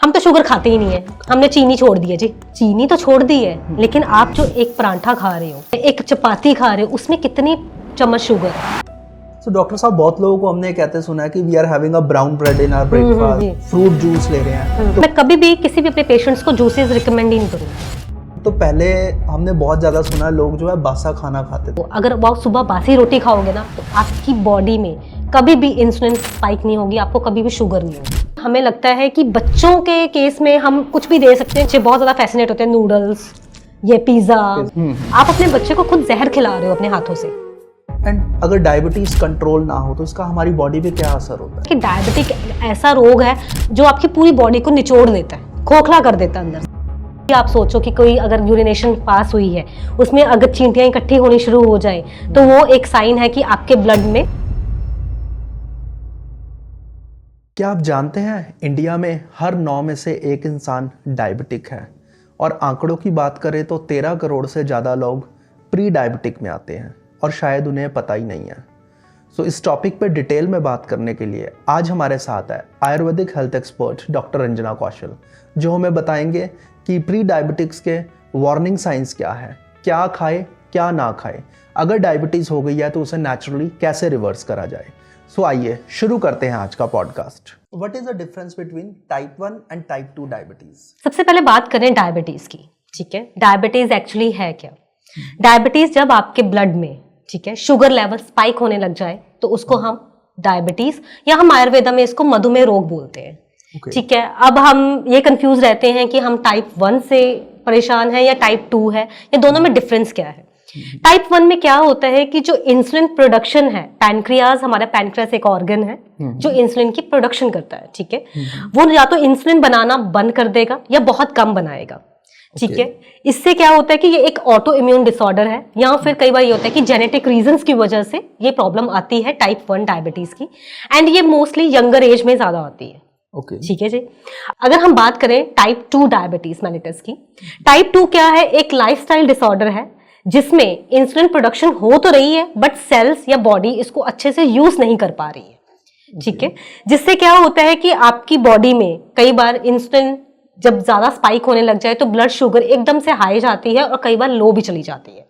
हम तो शुगर खाते ही नहीं है, हमने चीनी छोड़ दी है जी। चीनी तो छोड़ दी है, लेकिन आप जो एक परांठा खा रहे हो, एक चपाती खा रहे हो, उसमें कितनी चम्मच शुगर है। तो डॉक्टर साहब, बहुत लोगों को हमने कहते सुना है कि we are having a brown bread in our breakfast, fruit juice ले रहे हैं। मैं कभी भी किसी भी अपने पेशेंट्स को जूसेस रिकमेंड ही नहीं करूँगी। तो पहले हमने बहुत ज़्यादा सुना लोग जो है बासा खाना खाते थे। अगर वो सुबह बासी रोटी खाओगे ना, तो आपकी बॉडी में कभी भी इंसुलिन स्पाइक नहीं होगी, आपको कभी भी शुगर नहीं होगी। हमें लगता है कि बच्चों के केस में हम कुछ भी दे सकते हैं। बच्चे बहुत ज़्यादा फैसिनेट होते हैं, नूडल्स, ये पिज़्ज़ा। आप अपने बच्चे को खुद जहर खिला रहे हो अपने हाथों से। एंड अगर डायबिटीज कंट्रोल ना हो तो इसका हमारी बॉडी पे क्या असर होता है? कि डायबिटिक ऐसा रोग है जो आपकी पूरी बॉडी को निचोड़ देता है, खोखला कर देता है अंदर से। आप सोचो कि कोई अगर यूरिनेशन पास हुई है, उसमें अगर चींटियां इकट्ठी होनी शुरू हो जाए, तो वो एक साइन है कि आपके ब्लड में। क्या आप जानते हैं इंडिया में हर 9 में से 1 इंसान डायबिटिक है, और आंकड़ों की बात करें तो 13 करोड़ से ज़्यादा लोग प्री डायबिटिक में आते हैं और शायद उन्हें पता ही नहीं है। सो इस टॉपिक पे डिटेल में बात करने के लिए आज हमारे साथ है Ayurvedic health expert doctor Ranjana Kaushal, जो हमें बताएंगे कि प्री डायबिटिक्स के वार्निंग साइंस क्या है, क्या खाए क्या ना खाए, अगर डायबिटीज़ हो गई है तो उसे नेचुरली कैसे रिवर्स करा जाए। सो आइए शुरू करते हैं आज का podcast. What is the difference between type 1 and type 2 diabetes? सबसे पहले बात करें डायबिटीज की। ठीक है, डायबिटीज एक्चुअली है क्या? डायबिटीज जब आपके ब्लड में, ठीक है, शुगर लेवल स्पाइक होने लग जाए तो उसको हम डायबिटीज, या हम आयुर्वेदा में इसको मधुमेह रोग बोलते हैं। ठीक है, अब हम ये कंफ्यूज रहते हैं कि हम टाइप 1 से परेशान है या टाइप 2 है, या दोनों में डिफरेंस क्या है। टाइप 1 में क्या होता है कि जो इंसुलिन प्रोडक्शन है, पैनक्रियाज, हमारा पैनक्रियास एक ऑर्गन है जो इंसुलिन की प्रोडक्शन करता है। ठीक है, वो या तो इंसुलिन बनाना बंद कर देगा या बहुत कम बनाएगा। ठीक है, इससे क्या होता है कि ये एक ऑटो इम्यून डिसऑर्डर है, या फिर कई बार ये होता है कि जेनेटिक रीजंस की वजह से ये प्रॉब्लम आती है टाइप 1 डायबिटीज की, एंड ये मोस्टली यंगर एज में ज्यादा आती है। ठीक है जी। अगर हम बात करें टाइप 2 डायबिटीज मेलिटस की, टाइप 2 क्या है? एक लाइफस्टाइल डिसऑर्डर है जिसमें इंसुलिन प्रोडक्शन हो तो रही है, बट सेल्स या बॉडी इसको अच्छे से यूज नहीं कर पा रही है। ठीक है, जिससे क्या होता है कि आपकी बॉडी में कई बार इंसुलिन जब ज्यादा स्पाइक होने लग जाए तो ब्लड शुगर एकदम से हाई जाती है और कई बार लो भी चली जाती है।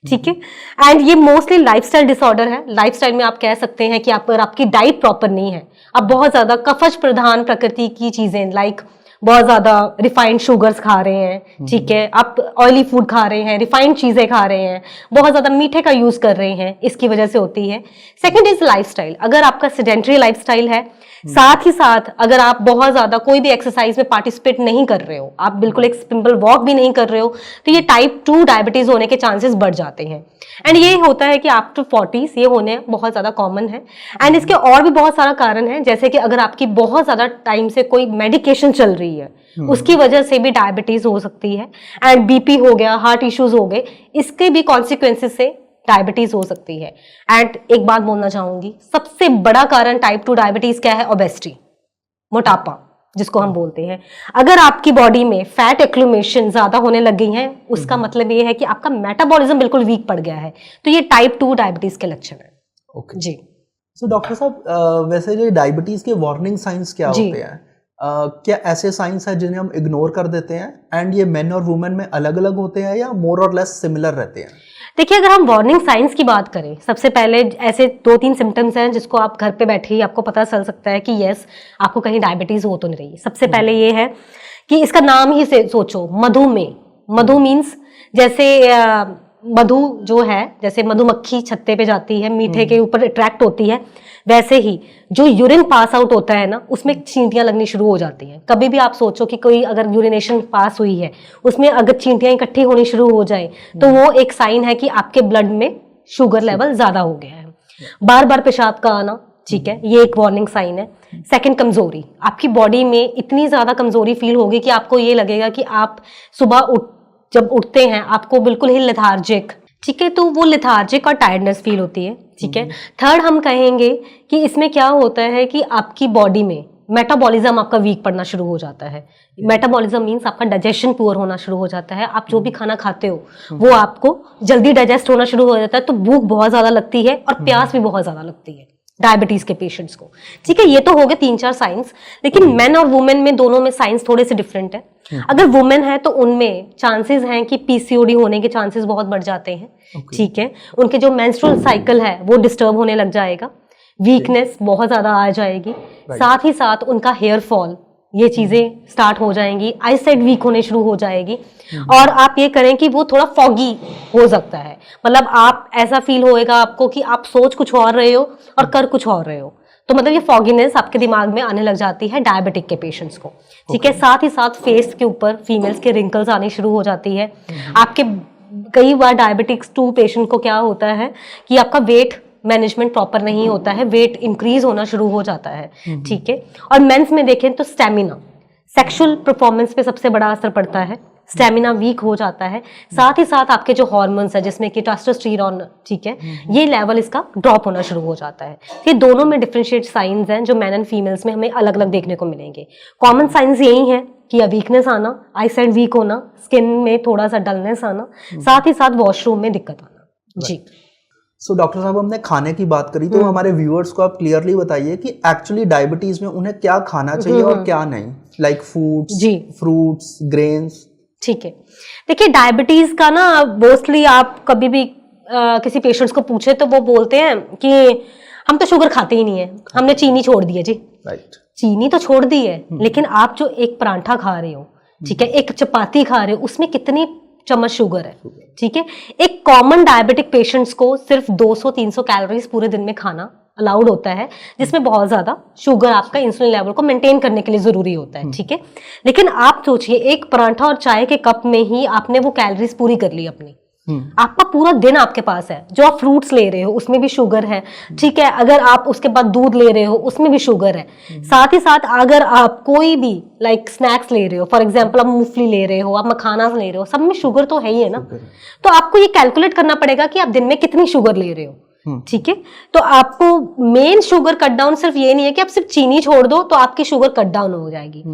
ठीक है, एंड ये मोस्टली लाइफस्टाइल डिसऑर्डर है। लाइफस्टाइल में आप कह सकते हैं कि आपकी डाइट प्रॉपर नहीं है, आप बहुत ज्यादा कफज प्रधान प्रकृति की चीजें, लाइक बहुत ज्यादा रिफाइंड शुगर्स खा रहे हैं। ठीक है, आप ऑयली फूड खा रहे हैं, रिफाइंड चीजें खा रहे हैं, बहुत ज्यादा मीठे का यूज कर रहे हैं, इसकी वजह से होती है। Second is lifestyle. अगर आपका सेडेंटरी लाइफस्टाइल है, साथ ही साथ अगर आप बहुत ज्यादा कोई भी एक्सरसाइज में पार्टिसिपेट नहीं कर रहे हो, आप बिल्कुल एक सिंपल वॉक भी नहीं कर रहे हो, तो ये टाइप 2 डायबिटीज होने के चांसेस बढ़ जाते हैं। एंड ये होता है कि आफ्टर 40s ये होने बहुत ज्यादा कॉमन है। एंड इसके और भी बहुत सारा कारण है, जैसे कि अगर आपकी बहुत ज्यादा टाइम से कोई मेडिकेशन चल रही है, उसकी वजह से भी डायबिटीज हो सकती है। एंड बीपी हो गया, हार्ट इश्यूज हो गए, इसके भी कॉन्सिक्वेंसेस से डायबिटीज हो सकती है। एंड एक बात बोलना चाहूंगी, सबसे बड़ा कारण टाइप 2 डायबिटीज क्या है? ओबेसिटी, मोटापा जिसको हम बोलते हैं। अगर आपकी बॉडी में फैट एक्यूमुलेशन ज्यादा होने लग गई है, उसका मतलब ये है कि आपका मेटाबॉलिज्म बिल्कुल वीक पड़ गया है, तो ये टाइप 2 डायबिटीज के लक्षण है। जी। सो डॉक्टर साहब, वैसे जो डायबिटीज के वार्निंग साइंस क्या होते हैं? क्या ऐसे साइंस है जिन्हें हम इग्नोर कर देते हैं, एंड ये मेन और वुमेन में अलग अलग होते हैं या मोर और लेस सिमिलर रहते हैं? देखिए, अगर हम वार्निंग साइंस की बात करें, सबसे पहले ऐसे 2-3 सिम्टम्स हैं जिसको आप घर पे बैठे ही आपको पता चल सकता है कि यस, आपको कहीं डायबिटीज हो तो नहीं रही। सबसे पहले ये है कि इसका नाम ही से सोचो, मधुमेह। मधु मीन्स जैसे मधु जो है, जैसे मधुमक्खी छत्ते पे जाती है, मीठे के ऊपर अट्रैक्ट होती है, वैसे ही जो यूरिन पास आउट होता है ना, उसमें चींटियां लगनी शुरू हो जाती हैं। कभी भी आप सोचो कि कोई अगर यूरिनेशन पास हुई है, उसमें अगर चींटियां इकट्ठी होनी शुरू हो जाए, तो वो एक साइन है कि आपके ब्लड में शुगर लेवल ज्यादा हो गया है। बार बार पेशाब का आना, ठीक है, ये एक वार्निंग साइन है। सेकंड, कमजोरी। आपकी बॉडी में इतनी ज्यादा कमजोरी फील होगी कि आपको ये लगेगा कि आप सुबह जब उठते हैं आपको बिल्कुल ही लेथार्जिक, ठीक है, तो वो लेथार्जिक और टायर्डनेस फील होती है। ठीक है। थर्ड, हम कहेंगे कि इसमें क्या होता है कि आपकी बॉडी में मेटाबॉलिज्म आपका वीक पड़ना शुरू हो जाता है। मेटाबॉलिज्म मीन्स आपका डाइजेशन पुअर होना शुरू हो जाता है। आप जो भी खाना खाते हो वो आपको जल्दी डाइजेस्ट होना शुरू हो जाता है, तो भूख बहुत ज्यादा लगती है और प्यास भी बहुत ज्यादा लगती है। डायबिटीज के पेशेंट्स को। ठीक है, ये तो हो गए 3-4 साइंस, लेकिन मेन और वुमेन में दोनों में साइंस थोड़े से डिफरेंट है। अगर वुमेन है तो उनमें चांसेस हैं कि पीसीओडी होने के चांसेस बहुत बढ़ जाते हैं। ठीक है, उनके जो मेंस्ट्रुअल साइकिल है वो डिस्टर्ब होने लग जाएगा, वीकनेस बहुत ज्यादा आ जाएगी, साथ ही साथ उनका हेयर फॉल, ये चीजें स्टार्ट हो जाएंगी, आई साइट वीक होने शुरू हो जाएगी। और आप ये करें कि वो थोड़ा फॉगी हो सकता है, मतलब आप ऐसा फील होएगा आपको कि आप सोच कुछ और रहे हो और कर कुछ और रहे हो, तो मतलब ये फॉगीनेस आपके दिमाग में आने लग जाती है डायबिटिक के पेशेंट्स को। ठीक है, साथ ही साथ फेस के ऊपर फीमेल्स के रिंकल्स आनी शुरू हो जाती है आपके। कई बार डायबिटिक्स 2 पेशेंट को क्या होता है कि आपका वेट मैनेजमेंट प्रॉपर नहीं होता है, वेट इंक्रीज होना शुरू हो जाता है। ठीक है, और मेंस में देखें तो स्टेमिना, सेक्सुअल परफॉर्मेंस पे सबसे बड़ा असर पड़ता है, स्टेमिना वीक हो जाता है। साथ ही साथ आपके जो हार्मोन्स है जिसमें कि टेस्टोस्टेरोन, ठीक है, ये लेवल इसका ड्रॉप होना शुरू हो जाता है। ये दोनों में डिफरेंशिएट साइंस हैं जो मेन एंड फीमेल्स में हमें अलग अलग देखने को मिलेंगे। कॉमन साइंस यही है कि या वीकनेस आना, आई साइड वीक होना, स्किन में थोड़ा सा डलनेस आना, साथ ही साथ वॉशरूम में दिक्कत आना। जी। सो डॉक्टर साहब, हमने खाने की बात करी, तो हमारे व्यूअर्स को आप क्लियरली बताइए कि एक्चुअली डायबिटीज में उन्हें क्या खाना चाहिए और क्या नहीं, लाइक फूड्स, जी, फ्रूट्स, ग्रेन्स। ठीक है, देखिए डायबिटीज का ना मोस्टली आप कभी भी किसी पेशेंट्स को पूछे तो वो बोलते हैं कि हम तो शुगर खाते ही नहीं है, हमने चीनी छोड़ दी है। जी, राइट, चीनी तो छोड़ दी है, लेकिन आप जो एक परांठा खा रहे हो, ठीक है, एक चपाती खा रहे हो, उसमें कितनी चम्मच शुगर है। ठीक है, एक कॉमन डायबिटिक पेशेंट्स को सिर्फ 200-300 कैलोरीज पूरे दिन में खाना अलाउड होता है, जिसमें बहुत ज्यादा शुगर आपका इंसुलिन लेवल को मेंटेन करने के लिए जरूरी होता है। ठीक है, लेकिन आप सोचिए एक परांठा और चाय के कप में ही आपने वो कैलोरीज पूरी कर ली अपनी। आपका पूरा दिन आपके पास है, जो आप फ्रूट्स ले रहे हो उसमें भी शुगर है। ठीक है, अगर आप उसके बाद दूध ले रहे हो उसमें भी शुगर है। साथ ही साथ अगर आप कोई भी लाइक स्नैक्स ले रहे हो, फॉर एग्जांपल आप मूंगफली ले रहे हो, आप मखाना ले रहे हो, सब में शुगर तो है ही है ना। तो आपको ये कैलकुलेट करना पड़ेगा कि आप दिन में कितनी शुगर ले रहे हो। ठीक है, तो आपको मेन शुगर कट डाउन सिर्फ ये नहीं है कि आप सिर्फ चीनी छोड़ दो तो आपकी शुगर कट डाउन हो जाएगी।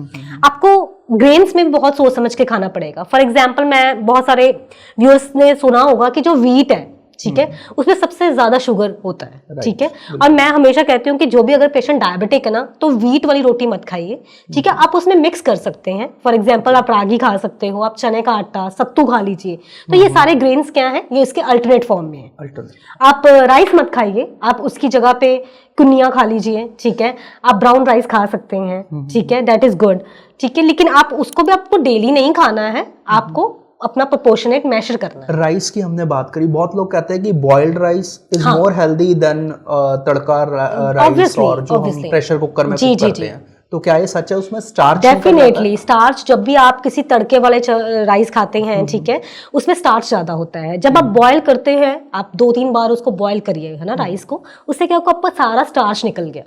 आपको ग्रेन्स में भी बहुत सोच समझ के खाना पड़ेगा। फॉर एग्जांपल मैं बहुत सारे व्यूअर्स ने सुना होगा कि जो व्हीट है, ठीक है, उसमें सबसे ज्यादा शुगर होता है। ठीक है, और मैं हमेशा कहती हूँ कि जो भी अगर पेशेंट डायबिटिक है ना, तो व्हीट वाली रोटी मत खाइए। ठीक है, आप उसमें मिक्स कर सकते हैं, फॉर एग्जांपल आप रागी खा सकते हो, आप चने का आटा, सत्तू खा लीजिए। तो ये सारे ग्रेन्स क्या है, ये इसके अल्टरनेट फॉर्म में है। आप राइस मत खाइए, आप उसकी जगह पे कुनिया खा लीजिए। ठीक है, आप ब्राउन राइस खा सकते हैं। ठीक है, दैट इज गुड। ठीक है, लेकिन आप उसको भी आपको डेली नहीं खाना है, आपको अपना प्रोपोर्शनेट मेजर करना है। राइस की हमने बात करी, बहुत लोग कहते हैं कि boiled rice is more healthy than tadka rice और जो हम प्रेशर कुकर में कुक करते हैं। तो क्या ये सच है? उसमें स्टार्च डेफिनेटली स्टार्च, जब भी आप किसी तड़के वाले राइस खाते हैं, ठीक है, उसमें स्टार्च ज्यादा होता है। जब आप बॉयल करते हैं, आप 2-3 बार उसको बॉयल करिए, है ना, राइस को, उससे क्या होगा, आपका सारा स्टार्च निकल गया।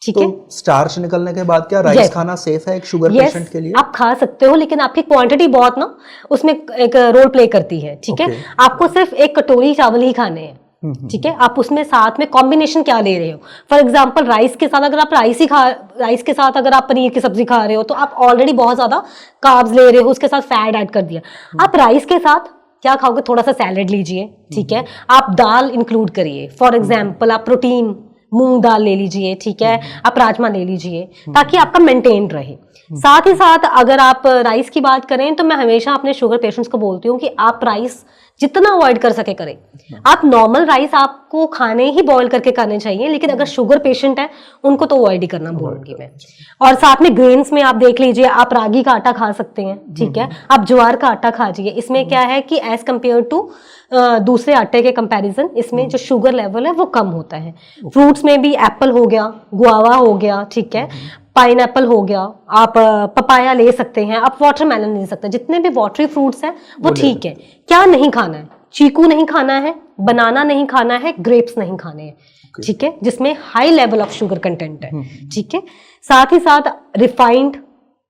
ठीक है, तो स्टार्च निकलने के बाद क्या राइस खाना सेफ है एक शुगर पेशेंट के लिए? आप खा सकते हो, लेकिन आपकी क्वांटिटी बहुत ना उसमें एक रोल प्ले करती है। ठीक है, आपको सिर्फ एक कटोरी चावल ही खाने हैं। ठीक है, आप उसमें साथ में कॉम्बिनेशन क्या ले रहे हो। फॉर एग्जांपल राइस के साथ अगर आप राइस के साथ अगर आप पनीर की सब्जी खा रहे हो तो आप ऑलरेडी बहुत ज्यादा कार्ब्स ले रहे हो, उसके साथ फैट ऐड कर दिया। आप राइस के साथ क्या खाओगे, थोड़ा सा सैलेड लीजिए। ठीक है, आप दाल इंक्लूड करिए, फॉर एग्जाम्पल आप प्रोटीन मूंग दाल ले लीजिए। ठीक है, आप राजमा ले लीजिए, ताकि आपका मेंटेन रहे। साथ ही साथ अगर आप राइस की बात करें तो मैं हमेशा अपने शुगर पेशेंट्स को बोलती हूँ कि आप राइस जितना अवॉइड कर सके करें। आप नॉर्मल राइस आपको खाने ही बॉईल करके खाने चाहिए, लेकिन अगर शुगर पेशेंट है उनको तो अवॉइड ही करना बोलूंगी मैं। और साथ में ग्रेन्स में आप देख लीजिए, आप रागी का आटा खा सकते हैं। ठीक है, आप ज्वार का आटा खाइए। इसमें क्या है कि एज कम्पेयर टू दूसरे आटे के कंपैरिजन इसमें जो शुगर लेवल है वो कम होता है। फ्रूट्स में भी एप्पल हो गया, गुआवा हो गया, ठीक है, पाइनएप्पल हो गया, आप पपाया ले सकते हैं, आप वाटरमेलन ले सकते हैं। जितने भी वाटरी फ्रूट्स हैं वो ठीक है। क्या नहीं खाना है, चीकू नहीं खाना है, बनाना नहीं खाना है, ग्रेप्स नहीं खाने हैं। ठीक है, जिसमें high level of sugar content है। ठीक है, साथ ही साथ रिफाइंड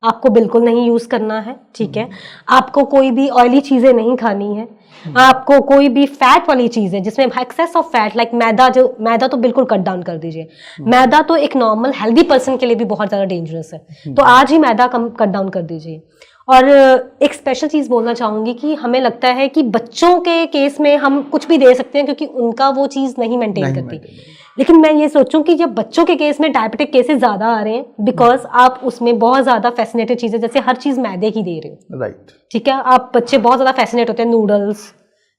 आपको बिल्कुल नहीं यूज करना है। ठीक है, आपको कोई भी ऑयली चीजें नहीं खानी है, आपको कोई भी फैट वाली चीज है जिसमें एक्सेस ऑफ फैट लाइक मैदा तो बिल्कुल कट डाउन कर दीजिए। मैदा तो एक नॉर्मल हेल्दी पर्सन के लिए भी बहुत ज्यादा डेंजरस है, तो आज ही मैदा कट डाउन कर दीजिए। और एक स्पेशल चीज बोलना चाहूंगी कि हमें लगता है कि बच्चों के केस में हम कुछ भी दे सकते हैं क्योंकि उनका वो चीज नहीं मेंटेन करती। लेकिन मैं ये सोचूं कि जब बच्चों के केस में डायबिटिक केसेस ज्यादा आ रहे हैं बिकॉज आप उसमें बहुत ज्यादा फैसिनेटेड चीजें, जैसे हर चीज मैदे की दे रहे हो, राइट, ठीक है, आप बच्चे बहुत ज्यादा फैसिनेट होते हैं, नूडल्स,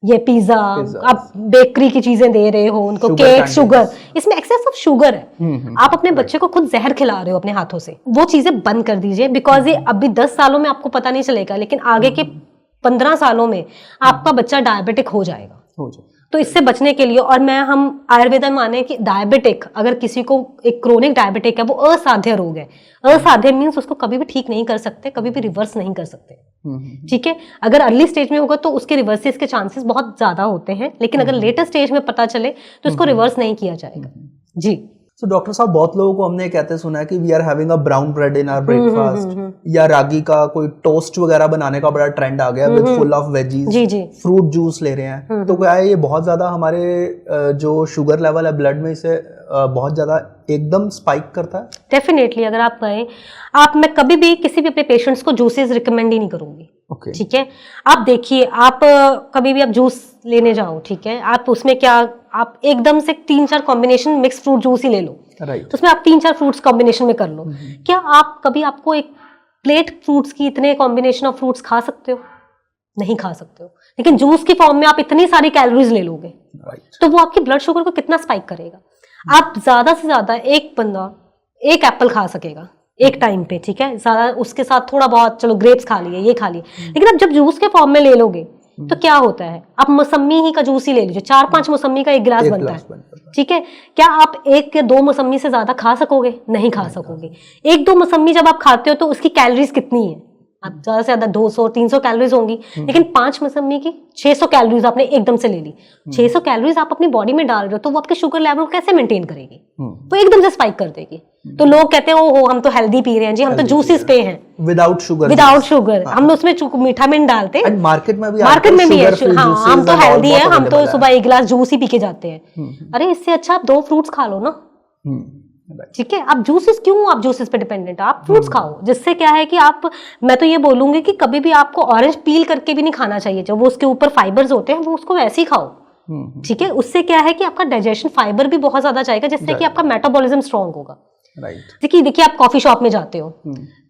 ये पिज्जा, आप बेकरी की चीजें दे रहे हो उनको, केक, शुगर, इसमें एक्सेस ऑफ शुगर है। आप अपने बच्चे को खुद जहर खिला रहे हो अपने हाथों से। वो चीजें बंद कर दीजिए बिकॉज ये अभी 10 सालों में आपको पता नहीं चलेगा, लेकिन आगे के 15 सालों में आपका बच्चा डायबिटिक हो जाएगा। तो इससे बचने के लिए, और हम आयुर्वेदा में माने कि डायबिटिक, अगर किसी को एक क्रोनिक डायबिटिक है, वो असाध्य रोग है। असाध्य मीन्स उसको कभी भी ठीक नहीं कर सकते, कभी भी रिवर्स नहीं कर सकते, ठीक है। अगर अर्ली स्टेज में होगा तो उसके रिवर्सिस के चांसेस बहुत ज्यादा होते हैं, लेकिन अगर लेटर स्टेज में पता चले तो इसको रिवर्स नहीं किया जाएगा। जी। तो डॉक्टर साहब, बहुत लोगों को हमने कहते सुना है कि we are having a brown bread in our breakfast, या रागी का कोई टोस्ट वगैरह बनाने का बड़ा ट्रेंड आ गया विद फुल ऑफ वेजीज, जी जी, फ्रूट जूस ले रहे हैं। तो क्या है ये बहुत ज्यादा हमारे जो शुगर लेवल है ब्लड में, इसे बहुत ज्यादा एकदम स्पाइक करता है? डेफिनेटली। अगर आप कहें, मैं कभी भी किसी भी अपने पेशेंट्स को जूसेस रिकमेंड ही नहीं करूंगी, ठीक है। आप देखिए, आप कभी भी आप जूस लेने जाओ, ठीक है, आप उसमें क्या, आप एकदम से 3-4 कॉम्बिनेशन मिक्स फ्रूट जूस ही ले लो, राइट, उसमें आप 3-4 फ्रूट्स कॉम्बिनेशन में कर लो। क्या आप कभी आपको एक प्लेट फ्रूट्स की इतने कॉम्बिनेशन ऑफ फ्रूट्स खा सकते हो? नहीं खा सकते हो। लेकिन जूस की फॉर्म में आप इतनी सारी कैलोरीज ले लोगे, तो वो आपकी ब्लड शुगर को कितना स्पाइक करेगा। आप ज्यादा से ज्यादा एक बंदा एक एप्पल खा सकेगा एक टाइम पे, ठीक है, ज्यादा उसके साथ थोड़ा बहुत चलो ग्रेप्स खा लिए, ये खा लिए, लेकिन आप जब जूस के फॉर्म में ले लोगे तो क्या होता है, आप मौसम्मी ही का जूस ही ले लीजिए, 4-5 मौसम्मी का एक गिलास बनता है, ठीक है। क्या आप 1 या 2 मौसम्मी से ज्यादा खा सकोगे? नहीं खा सकोगे। 1-2 मौसम्मी जब आप खाते हो तो उसकी कैलोरीज कितनी है? आप ज्यादा से ज्यादा 200-300 कैलोरीज होंगी, लेकिन 5 मौसम्मी की 600 कैलोरीज आपने एकदम से ले ली। 600 कैलोरीज आप अपनी बॉडी में डाल रहे हो, तो वो आपके शुगर लेवल कैसे मेंटेन करेगी? वो एकदम से स्पाइक कर देगी। तो लोग कहते हैं ओहो हम तो हेल्दी पी रहे हैं जी, हम तो जूसेस पे हैं विदाउट शुगर, हम उसमें मीठा में डालते हैं। मार्केट में भी है, हाँ, हम तो हेल्दी है, हम तो सुबह 1 गिलास जूस ही पी के जाते हैं। अरे इससे अच्छा आप 2 फ्रूट्स खा लो ना, ठीक है। आप जूसेस पे डिपेंडेंट, आप फ्रूट्स खाओ, जिससे क्या है कि मैं तो ये बोलूंगी कि कभी भी आपको ऑरेंज पील करके भी नहीं खाना चाहिए, जब वो उसके ऊपर फाइबर्स होते हैं वो उसको वैसे ही खाओ, ठीक है। उससे क्या है कि आपका डाइजेशन फाइबर भी बहुत ज्यादा जाएगा, जिससे कि आपका मेटाबॉलिज्म स्ट्रांग होगा। देखिए आप कॉफी शॉप में जाते हो,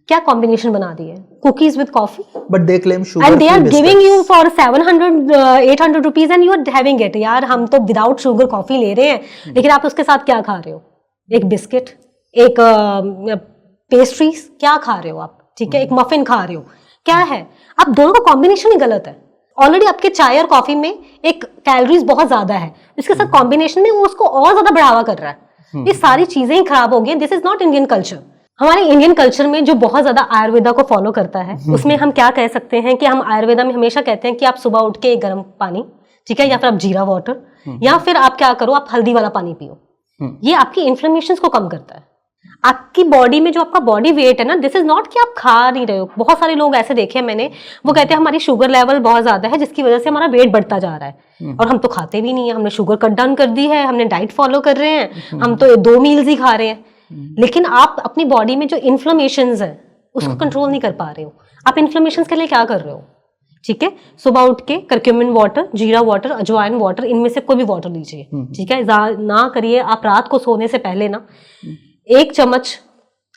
क्या कॉम्बिनेशन बना दी है, cookies with coffee, but they claim sugar and they are giving you for 700-800 rupees and you are having it. यार हम तो विदाउट शुगर कॉफी ले रहे हैं, लेकिन आप उसके साथ क्या खा रहे हो? एक बिस्किट, एक पेस्ट्रीज, क्या खा रहे हो आप, ठीक है, एक मफिन खा रहे हो, क्या है? आप दोनों का कॉम्बिनेशन ही गलत है। ऑलरेडी आपके चाय और कॉफी में एक कैलोरीज बहुत ज्यादा है, इसके साथ कॉम्बिनेशन में वो उसको और ज्यादा बढ़ावा कर रहा है। ये सारी चीजें ही खराब हो गई। This is not Indian culture. हमारे इंडियन कल्चर में जो बहुत ज्यादा आयुर्वेदा को फॉलो करता है, उसमें हम क्या कह सकते हैं कि हम आयुर्वेदा में हमेशा कहते हैं कि आप सुबह उठ के एक गर्म पानी, ठीक है, या फिर आप जीरा वाटर, या फिर आप क्या करो, आप हल्दी वाला पानी पियो। ये आपकी इन्फ्लेमेशन को कम करता है। आपकी बॉडी में जो आपका बॉडी वेट है ना, दिस इज नॉट कि आप खा नहीं रहे हो। बहुत सारे लोग ऐसे देखे हैं मैंने, वो कहते हैं हमारी शुगर लेवल बहुत ज्यादा है जिसकी वजह से हमारा वेट बढ़ता जा रहा है, और हम तो खाते भी नहीं है, हमने शुगर कट डाउन कर दी है, हमने डाइट फॉलो कर रहे हैं, हम तो 2 मील्स ही खा रहे हैं, लेकिन आप अपनी बॉडी में जो इन्फ्लेमेशन है उसको कंट्रोल नहीं कर पा रहे हो। आप इन्फ्लेमेशन के लिए क्या कर रहे हो, ठीक है, सुबह उठ के करक्यूमिन वाटर, जीरा वाटर, अजवाइन वाटर, इनमें से कोई भी वाटर लीजिए, ठीक है। ना करिए, आप रात को सोने से पहले ना 1 चम्मच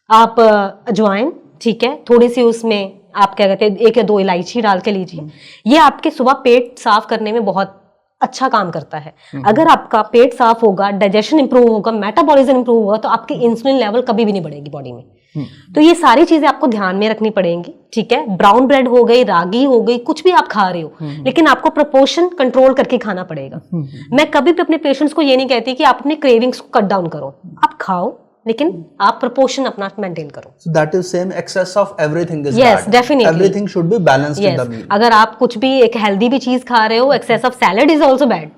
आप अजवाइन, ठीक है, थोड़ी सी उसमें आप क्या कहते हैं 1 या 2 इलायची डाल के लीजिए। ये आपके सुबह पेट साफ करने में बहुत अच्छा काम करता है। अगर आपका पेट साफ होगा, डाइजेशन इंप्रूव होगा, मेटाबॉलिज्म इंप्रूव होगा, तो आपकी इंसुलिन लेवल कभी भी नहीं बढ़ेगी बॉडी में। तो ये सारी चीजें आपको ध्यान में रखनी पड़ेंगी, ठीक है। ब्राउन ब्रेड हो गई, रागी हो गई, कुछ भी आप खा रहे हो, लेकिन आपको प्रोपोर्शन कंट्रोल करके खाना पड़ेगा। मैं कभी भी अपने पेशेंट्स को ये नहीं कहती कि आप अपने क्रेविंग्स को कट डाउन करो, आप खाओ, लेकिन आप प्रोपोर्शन अपना मेंटेन करो। So that is same, excess of everything is yes, bad. Definitely. Everything should be balanced in the meal. अगर आप कुछ भी एक हेल्दी भी चीज खा रहे हो, excess of salad is also bad.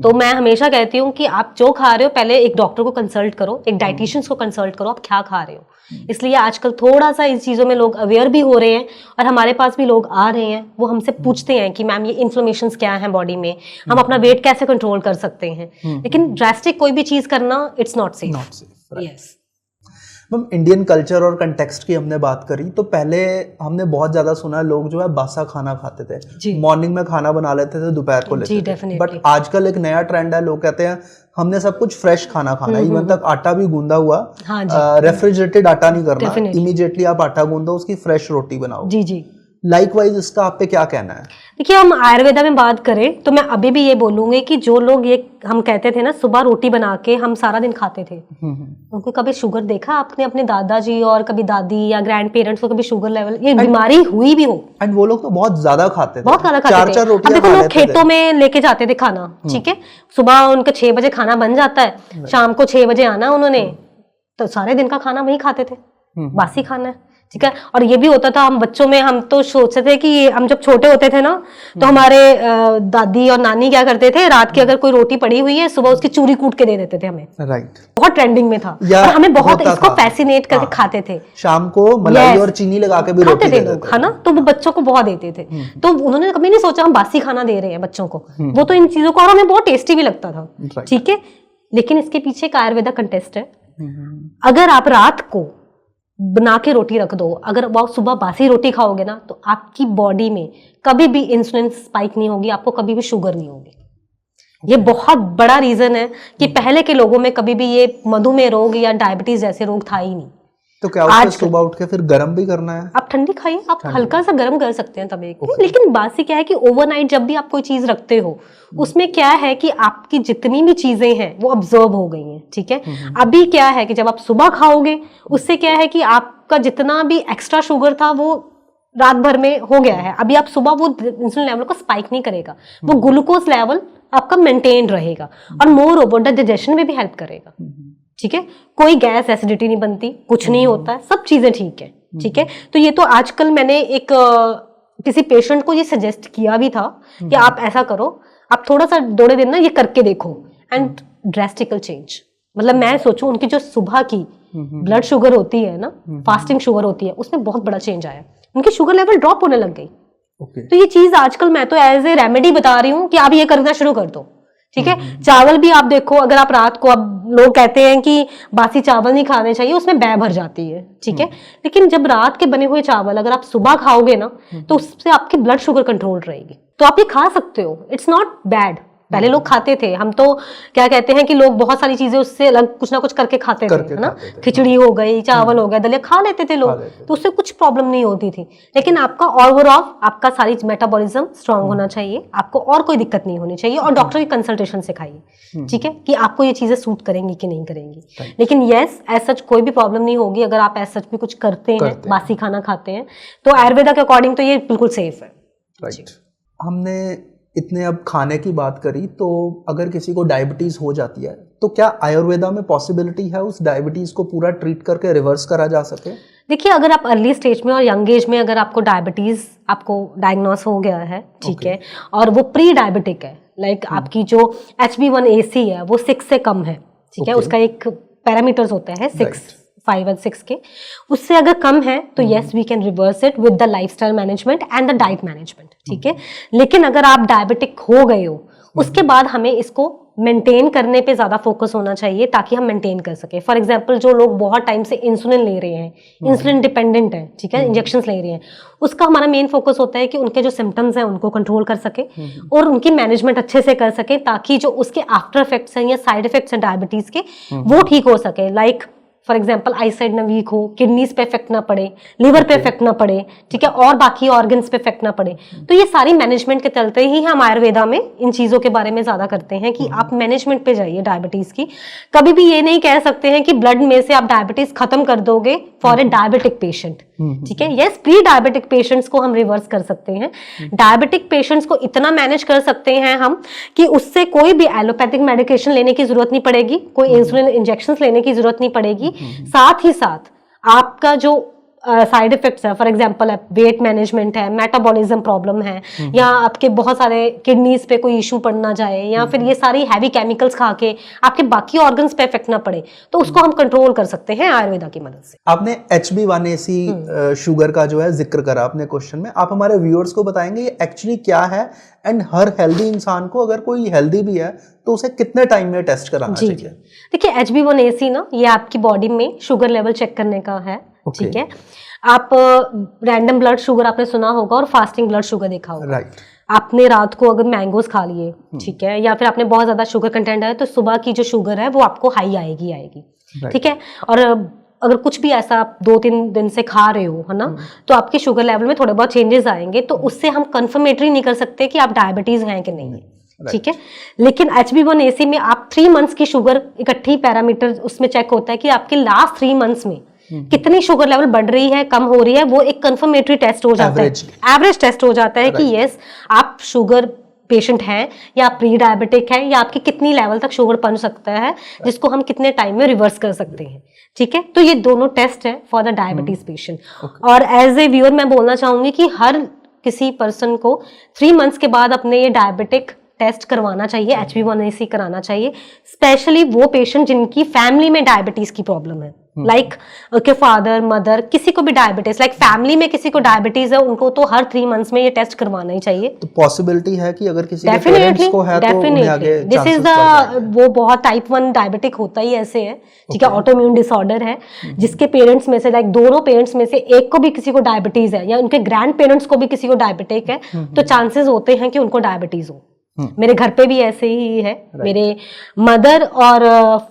तो मैं हमेशा कहती हूँ कि आप जो खा रहे हो पहले एक डॉक्टर को कंसल्ट करो, एक डाइटिशियंस को कंसल्ट करो, आप क्या खा रहे हो। इसलिए आजकल थोड़ा सा इस चीजों में लोग अवेयर भी हो रहे हैं, और हमारे पास भी लोग आ रहे हैं, वो हमसे पूछते हैं कि मैम ये इन्फ्लेमेशंस क्या है बॉडी में, हम अपना वेट कैसे कंट्रोल कर सकते हैं। लेकिन ड्रास्टिक कोई भी चीज करना it's not safe. Yes ma'am, Indian culture और कंटेक्स्ट की हमने बात करी, तो पहले हमने बहुत ज्यादा सुना लोग जो है बासा खाना खाते थे, मॉर्निंग में खाना बना लेते थे, दोपहर को लेते थे। बट आजकल एक नया ट्रेंड है, लोग कहते हैं हमने सब कुछ फ्रेश खाना खाना, इवन तक आटा भी गूंदा हुआ, हाँ जी, रेफ्रिजरेटेड आटा नहीं करना, Definitely. इमीडिएटली आप आटा गूंदो, उसकी फ्रेश रोटी बनाओ। जी जी। लाइकवाइज इसका आप पे क्या कहना है? देखिए, हम आयुर्वेदा में बात करें तो मैं अभी भी ये बोलूंगी कि जो लोग ये हम कहते थे ना सुबह रोटी बना के हम सारा दिन खाते थे, उनको कभी शुगर देखा आपने अपने दादाजी और कभी दादी या ग्रैंड पेरेंट्स को कभी शुगर लेवल ये बीमारी हुई भी हो? एंड वो लोग तो बहुत ज्यादा खाते थे, बहुत ज्यादा खाते थे। चार अब रोटियां देखो खा लोग लेते थे। खेतों में लेके जाते थे खाना, ठीक है, सुबह उनका 6 बजे खाना बन जाता है, शाम को 6 बजे आना उन्होंने, तो सारे दिन का खाना वही खाते थे, बासी खाना है, ठीक है। और ये भी होता था हम बच्चों में, हम तो सोचते थे कि हम जब छोटे होते थे ना तो हमारे दादी और नानी क्या करते थे, रात की अगर कोई रोटी पड़ी हुई है सुबह उसकी चूरी कूट के दे देते थे हमें। राइट, बहुत ट्रेंडिंग में था या और हमें बहुत होता इसको था। फैसिनेट करके हाँ। खाते थे। शाम को मलाई Yes. और चीनी लगा के भी रोटी खाते थे दे लोग, देते है ना, तो वो बच्चों को बहुत देते थे, तो उन्होंने कभी नहीं सोचा हम बासी खाना दे रहे हैं बच्चों को, वो तो इन चीजों को, और हमें बहुत टेस्टी भी लगता था, Right. ठीक है। लेकिन इसके पीछे एक आयुर्वेदा कंटेस्ट है, अगर आप रात को बना के रोटी रख दो, अगर वो सुबह बासी रोटी खाओगे ना तो आपकी बॉडी में कभी भी इंसुलिन स्पाइक नहीं होगी, आपको कभी भी शुगर नहीं होगी। ये बहुत बड़ा रीजन है कि पहले के लोगों में कभी भी ये मधुमेह रोग या डायबिटीज जैसे रोग था ही नहीं। तो क्या उसको सुबह उठ के फिर गर्म भी करना है? आप ठंडी खाइए, आप हल्का सा गर्म कर सकते हैं तवे को, लेकिन बासी क्या है कि ओवरनाइट जब भी आप कोई चीज रखते हो उसमें क्या है कि आपकी जितनी भी चीजें हैं वो ऑब्जर्व हो गई हैं, ठीक है। अभी क्या है कि जब आप सुबह खाओगे उससे क्या है कि आपका जितना भी एक्स्ट्रा शुगर था वो रात भर में हो गया है, अभी आप सुबह वो इंसुलिन लेवल को स्पाइक नहीं करेगा, वो ग्लूकोज लेवल आपका मेंटेन रहेगा और मोर ओवर डाइजेशन में भी हेल्प करेगा, ठीक है। कोई गैस एसिडिटी नहीं बनती, कुछ नहीं होता है, सब चीजें ठीक है, ठीक है। तो ये तो आजकल मैंने एक किसी पेशेंट को ये सजेस्ट किया भी था कि आप ऐसा करो, आप थोड़ा सा थोड़े दिन ना ये करके देखो एंड ड्रेस्टिकल चेंज, मतलब मैं सोचूं उनकी जो सुबह की ब्लड शुगर होती है ना, फास्टिंग शुगर होती है, उसमें बहुत बड़ा चेंज आया, उनकी शुगर लेवल ड्रॉप होने लग गई। तो ये चीज आजकल मैं तो एज ए रेमेडी बता रही हूँ कि आप ये करना शुरू कर दो, ठीक है। चावल भी आप देखो, अगर आप रात को, अब लोग कहते हैं कि बासी चावल नहीं खाने चाहिए, उसमें बै भर जाती है, ठीक है, लेकिन जब रात के बने हुए चावल अगर आप सुबह खाओगे ना तो उससे आपकी ब्लड शुगर कंट्रोल रहेगी, तो आप ये खा सकते हो, इट्स नॉट बैड। पहले लोग खाते थे, हम तो क्या कहते हैं कि लोग बहुत सारी चीजें उससे अलग कुछ ना कुछ करके खाते थे, है ना, खिचड़ी हो गई, चावल हो गया, दलिया खा लेते थे लोग, तो उससे कुछ प्रॉब्लम नहीं होती थी। लेकिन आपका ओवरऑल आपका सारी मेटाबॉलिज्म स्ट्रांग होना चाहिए, आपको और कोई दिक्कत नहीं होनी चाहिए, और डॉक्टर की कंसल्टेशन से खाइए, ठीक है, कि आपको ये चीजें सूट करेंगी कि नहीं करेंगी। लेकिन यस, एज सच कोई भी प्रॉब्लम नहीं होगी अगर आप एज सच भी कुछ करते हैं, बासी खाना खाते हैं, तो आयुर्वेदा के अकॉर्डिंग तो ये बिल्कुल सेफ है। राइट, हमने इतने अब खाने की बात करी, तो अगर किसी को डायबिटीज हो जाती है तो क्या आयुर्वेदा में पॉसिबिलिटी है उस डायबिटीज को पूरा ट्रीट करके रिवर्स करा जा सके? देखिए, अगर आप अर्ली स्टेज में और यंग एज में अगर आपको डायबिटीज आपको डायग्नोस हो गया है, ठीक है, और वो प्री डायबिटिक है, लाइक आपकी जो HbA1c है वो 6 से कम है, ठीक है, उसका एक पैरामीटर्स होता है 6, 5 और 6 के, उससे अगर कम है तो yes we can reverse it with the lifestyle management and the diet management, ठीक है। लेकिन अगर आप डायबिटिक हो गए हो उसके बाद हमें इसको मेंटेन करने पे ज्यादा फोकस होना चाहिए ताकि हम मेंटेन कर सके। फॉर एग्जांपल, जो लोग बहुत टाइम से इंसुलिन ले रहे हैं, इंसुलिन डिपेंडेंट है, ठीक है, इंजेक्शंस ले रहे हैं, उसका हमारा मेन फोकस होता है कि उनके जो सिम्टम्स हैं उनको कंट्रोल कर सके और उनकी मैनेजमेंट अच्छे से कर सके, ताकि जो उसके आफ्टर इफेक्ट्स हैं या साइड इफेक्ट्स हैं डायबिटीज के वो ठीक हो सके। लाइक फॉर एग्जाम्पल, आईसाइड ना वीक हो, किडनीज पे इफेक्ट ना पड़े, लिवर पे इफेक्ट ना पड़े, ठीक है, और बाकी ऑर्गन्स पे इफेक्ट ना पड़े। तो ये सारी मैनेजमेंट के चलते ही हम आयुर्वेदा में इन चीजों के बारे में ज्यादा करते हैं कि आप मैनेजमेंट पे जाइए डायबिटीज की। कभी भी ये नहीं कह सकते हैं कि ब्लड में से आप डायबिटीज खत्म कर दोगे फॉर ए डायबिटिक पेशेंट, ठीक है। यस, प्री डायबिटिक पेशेंट्स को हम रिवर्स कर सकते हैं, डायबिटिक पेशेंट्स को इतना मैनेज कर सकते हैं हम कि उससे कोई भी एलोपैथिक मेडिकेशन लेने की जरूरत नहीं पड़ेगी, कोई इंसुलिन इंजेक्शन लेने की जरूरत नहीं पड़ेगी। साथ ही साथ आपका जो साइड इफेक्ट्स है, फॉर एग्जांपल वेट मैनेजमेंट है, मेटाबॉलिज्म प्रॉब्लम है, या आपके बहुत सारे किडनीज पे कोई इशू पड़ ना जाए, या फिर ये सारी हैवी केमिकल्स खा के आपके बाकी ऑर्गन्स पे इफेक्ट ना पड़े, तो उसको हम कंट्रोल कर सकते हैं आयुर्वेदा की मदद से। आपने HbA1c शुगर का जो है जिक्र करा अपने क्वेश्चन में, आप हमारे व्यूअर्स को बताएंगे ये एक्चुअली क्या है, एंड हर हेल्दी इंसान को, अगर कोई हेल्दी भी है तो उसे कितने टाइम में टेस्ट कराना चाहिए? देखिए, HbA1c ना, ये आपकी बॉडी में शुगर लेवल चेक करने का है, ठीक है। आप रैंडम ब्लड शुगर आपने सुना होगा और फास्टिंग ब्लड शुगर देखा होगा। राइट। आपने रात को अगर मैंगोज खा लिए, ठीक है, या फिर आपने बहुत ज्यादा शुगर कंटेंट है, तो सुबह की जो शुगर है वो आपको हाई आएगी। ठीक है। और अगर कुछ भी ऐसा आप 2-3 दिन से खा रहे हो, है ना, तो आपके शुगर लेवल में थोड़े बहुत चेंजेस आएंगे, तो उससे हम कंफर्मेटरी नहीं कर सकते कि आप डायबिटीज हैं कि नहीं है। ठीक है। लेकिन HbA1c में आप 3 मंथ्स की शुगर इकट्ठी पैरामीटर उसमें चेक होता है कि आपके लास्ट 3 मंथ्स में कितनी शुगर लेवल बढ़ रही है, कम हो रही है, वो एक कंफर्मेटरी टेस्ट हो जाता है, एवरेज टेस्ट हो जाता है कि यस आप शुगर पेशेंट हैं या प्री डायबिटिक है, या आपकी कितनी लेवल तक शुगर पहुंच सकता है, जिसको हम कितने टाइम में रिवर्स कर सकते हैं। ठीक है। तो ये दोनों टेस्ट है फॉर द डायबिटीज पेशेंट। और एज ए व्यूअर मैं बोलना चाहूंगी कि हर किसी पर्सन को 3 मंथ्स के बाद अपने ये डायबिटिक टेस्ट करवाना चाहिए, HbA1c कराना चाहिए, स्पेशली वो पेशेंट जिनकी फैमिली में डायबिटीज की प्रॉब्लम है, लाइक के फादर मदर, किसी को भी डायबिटीज, लाइक फैमिली में किसी को डायबिटीज है, उनको तो हर 3 मंथ्स में ये टेस्ट करवाना ही चाहिए। तो पॉसिबिलिटी है कि अगर किसी के पेरेंट्स को है तो उन्हें आगे दिस इज द वो बहुत टाइप 1 डायबिटिक होता ही ऐसे है। ठीक है। ऑटोइम्यून डिसऑर्डर है जिसके पेरेंट्स में से, लाइक दोनों पेरेंट्स में से एक को भी किसी को डायबिटीज है, या उनके ग्रैंड पेरेंट्स को भी किसी को डायबिटिक है, तो चांसेस होते हैं कि उनको डायबिटीज हो। मेरे घर पे भी ऐसे ही है। मेरे मदर और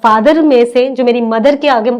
फादर में से, जो मेरी मदर के आगे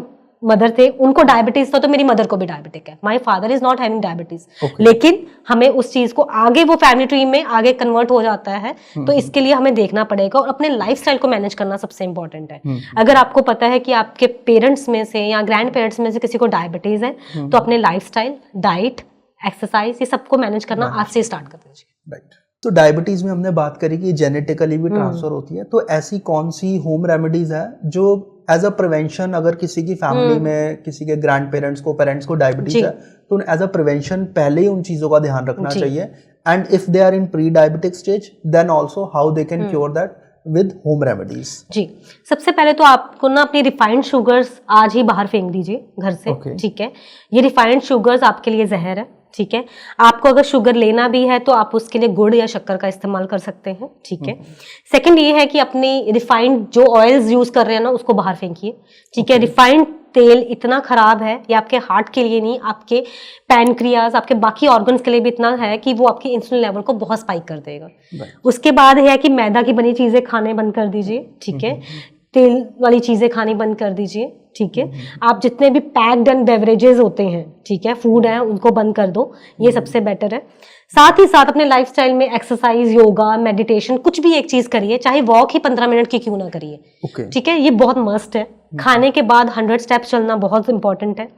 मदर थे, उनको डायबिटीज था, तो मेरी मदर को भी डायबिटिक है। My father is not having diabetes, लेकिन हमें उस चीज को आगे वो फैमिली ट्री में आगे कन्वर्ट हो जाता है, तो इसके लिए हमें देखना पड़ेगा और अपने लाइफस्टाइल को मैनेज करना सबसे इंपॉर्टेंट है। अगर आपको पता है कि आपके पेरेंट्स में से या ग्रैंड पेरेंट्स में से किसी को डायबिटीज है, तो अपने लाइफस्टाइल, डाइट, एक्सरसाइज, ये सबको मैनेज करना आज से स्टार्ट कर दीजिए। राइट। तो डायबिटीज में हमने बात करी कि जेनेटिकली भी ट्रांसफर होती है, तो ऐसी कौन सी होम रेमेडीज है जो एज अ प्रिवेंशन, अगर किसी की फैमिली में किसी के ग्रैंड पेरेंट्स को डायबिटीज है, तो एज अ प्रिवेंशन पहले ही उन चीजों का ध्यान रखना चाहिए, and if they are in pre diabetic stage then also how they can cure that with home remedies. जी, सबसे पहले तो आपको ना अपनी रिफाइंड शुगर्स आज ही बाहर फेंक दीजिए घर से। ठीक है। ये रिफाइंड शुगर्स आपके लिए जहर है। ठीक है। आपको अगर शुगर लेना भी है तो आप उसके लिए गुड़ या शक्कर का इस्तेमाल कर सकते हैं। ठीक है। सेकंड ये है कि अपनी रिफाइंड जो ऑयल्स यूज कर रहे हैं ना, उसको बाहर फेंकिए। ठीक है। रिफाइंड तेल इतना खराब है, ये आपके हार्ट के लिए नहीं, आपके पैनक्रियाज, आपके बाकी ऑर्गन्स के लिए भी इतना है कि वो आपके इंसुलिन लेवल को बहुत स्पाइक कर देगा। उसके बाद है कि मैदा की बनी चीजें खाने बंद कर दीजिए। ठीक है। तेल वाली चीजें खानी बंद कर दीजिए। ठीक है। आप जितने भी पैक्ड एंड बेवरेजेस होते हैं, ठीक है, फूड है, उनको बंद कर दो, ये सबसे बेटर है। साथ ही साथ अपने लाइफस्टाइल में एक्सरसाइज, योगा, मेडिटेशन, कुछ भी एक चीज करिए, चाहे वॉक ही 15 मिनट की क्यों ना करिए। ठीक है। ये बहुत मस्ट है। खाने के बाद 100 स्टेप्स चलना बहुत इंपॉर्टेंट है।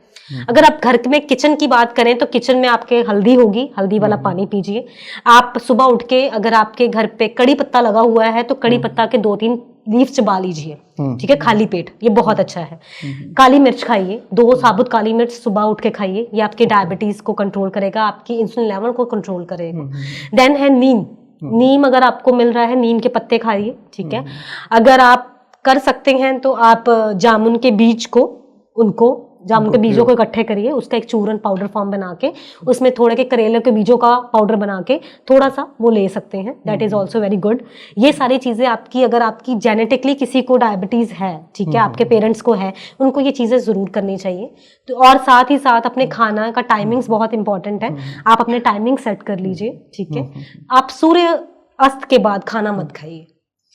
अगर आप घर में किचन की बात करें तो किचन में आपके हल्दी होगी, हल्दी वाला पानी पीजिए। आप सुबह उठ के अगर आपके घर पे कड़ी पत्ता लगा हुआ है तो कड़ी पत्ता के 2-3 लीफ चबा लीजिए। ठीक है। खाली पेट, ये बहुत अच्छा है। काली मिर्च खाइए, 2 साबुत काली मिर्च सुबह उठ के खाइए, ये आपके डायबिटीज को कंट्रोल करेगा, आपकी इंसुलिन लेवल को कंट्रोल करेगा। देन है नीम। नीम अगर आपको मिल रहा है, नीम के पत्ते खाइए। ठीक है। अगर आप कर सकते हैं तो आप जामुन के बीज को, जामुन के बीजों को इकट्ठे करिए, उसका एक चूरन पाउडर फॉर्म बना के, उसमें थोड़े के करेले के बीजों का पाउडर बना के थोड़ा सा वो ले सकते हैं। That is also very good. ये सारी चीजें आपकी, अगर आपकी जेनेटिकली किसी को डायबिटीज है, ठीक है, आपके पेरेंट्स को है, उनको ये चीजें जरूर करनी चाहिए। तो और साथ ही साथ अपने खाना का टाइमिंग्स बहुत इंपॉर्टेंट है। आप अपने टाइमिंग सेट कर लीजिए। ठीक है। आप सूर्य अस्त के बाद खाना मत खाइए।